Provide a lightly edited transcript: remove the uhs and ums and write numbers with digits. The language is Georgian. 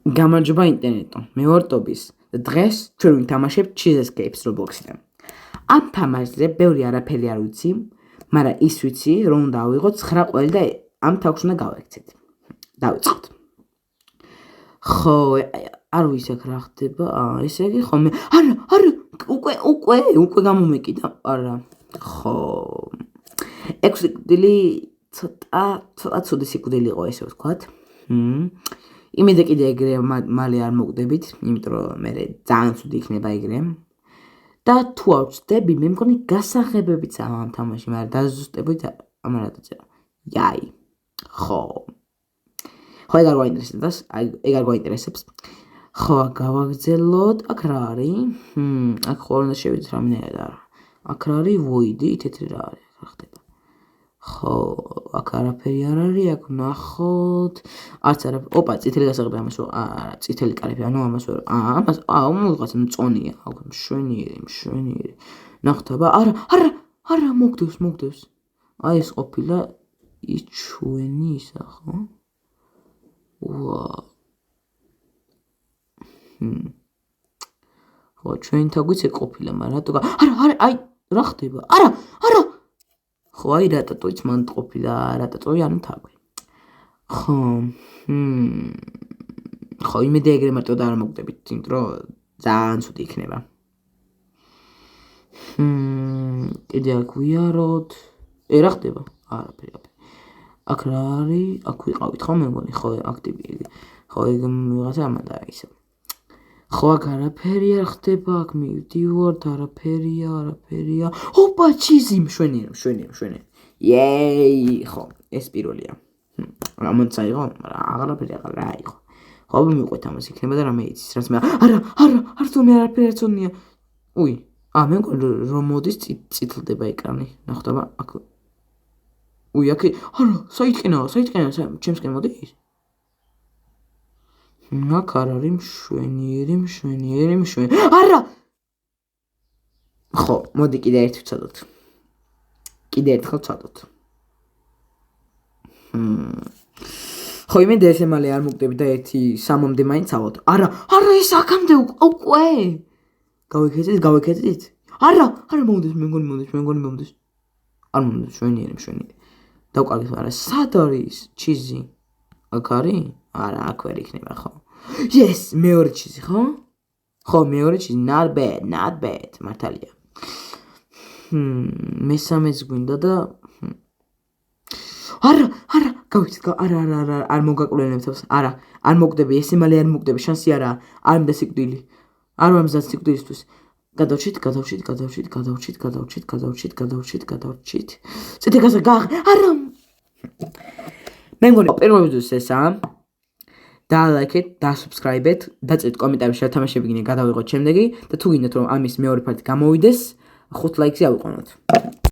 გამარჯობა ინტერნეტო, მე ვარ ტობის და დღეს ჩვენ ვითამაშებთ Cheese Escapes Roblox-დან. ამ თამაშზე ბევრი არაფერი არ ვიცი, მაგრამ ის ვიცი, რომ უნდა ავიღოთ 9 ყველი და ამ თავს უნდა გავექცეთ. დავიწყოთ. ხო, არ ვიცი აქ რა ხდება. ესე იგი ხომ არა, უკვე გამომეკიდა. არა. ხო. 6 სიკვდილი ცოტა ცუდი სიკვდილი იყო ესე ვთქვათ. იმედე კიდე ეგრე მალე არ მოგდებით, იმიტომ რომ მე ძალიან ცუდი იქნება ეგრე. და თუ არ ვწდები, მე მგონი გასაღებებიც ამ თამაში, მაგრამ დაზუსტებით ამან რა დაწერა. იაი. ხო. ხო, ეგ არ გვაინტერესებს. ხო, გავაგზელოთ. აქ რა არის? აქ ხოლმე უნდა შევიდეთ რამენერად არა. აქ რა არის? ვოიდი, თეთრი რა არის? რა ხდება? ხო, აქ არაფერი არ არის, აქ ვნახოთ. არც არაფერი. ოპა, წითელი გასაღები ამას არა, წითელი კარები, ანუ ამას ვერ. ამას, რაღაცა მწონია. აქ მშვენიერი. ნახოთ, არა, მოგდევს. აი ეს ყოფილა ის ჩვენი ისა, ხო? ვაუ. ხო, ჩვენ თაგვიც ეგ ყოფილა, მაგრამ რატო არა, აი, რა ხდება? არა. ხო, აი რატოიც მან ყოფილა, რატოი ანუ თაგვი. ხო. ხო, იმედია ეგრე მარტო და არ მოგდებით, იმიტომ რომ ძალიან ცუდი იქნება. კიდე აქ ვიაროთ. რა ხდება? არაფერი. აქ რა არის? აქ ვიყავით ხო მე მგონი, ხო, აქტივი. ხო, ეგ ვიღაცა ამან და ისე. ხო, აქ არაფერი არ ხდება, აქ მივდივართ, არაფერია. ოპა, ჩიზი, მშვენიერი. იეი, ხო, ეს პირველია. რამაც აიღო, მაგრამ არაფერი რა იყო. ხო, მივყვეთ ამას იქნება და რამე იცის, რაც მე არ თუნე არაფერი არ წონია. უი, მე მგონი რომ მოდის წითლდება ეკრანი. ნახოთ, აქ უი, აქ არა, საითკენაა, ჩემსკენ მოდის? აქ არ არის მშვენიერი. არა! ხო, მოდი კიდე ერთი ვცადოთ. კიდე ერთხელ ვცადოთ. ხო, იმედე ესე მალე არ მოგდები და ერთი 3-მდე მაინც ავოთ. არა, ეს აქამდე უკვე. გავიქეცით? არა, მომდის, მე მგონი მომდის. არ მომდის, მშვენიერი. დავკარგეთ, არა, სად არის ჩიზი? აქ არის? არა, აქ ვერ იქნება, ხო? Yes, მეორე ჩიზი, ხო? ხო, მეორე ჩიზი, not bad, მართალია. მესამეც გვინდა და არა, გავიქცეთ, არ მოგაკლენებ თავს, არა, არ მოგდები, ესე მალე არ მოგდები, შანსი არაა, არ მინდა სიკვდილი. არ ვამზად სიკვდილისთვის. გადავჩით. წითელი გასაღები, არა. მე მგონი პირველ ვიდეოს ესაა. დაალაიქეთ, დასუბსკრაიბეთ, დაწერთ კომენტარებში რა თამაშები გინდა გადავიღოთ შემდეგი და თუ გინდათ რომ ამის მეორე პარტი გამოვიდეს, 5 ლაიქზე ავიყვანოთ.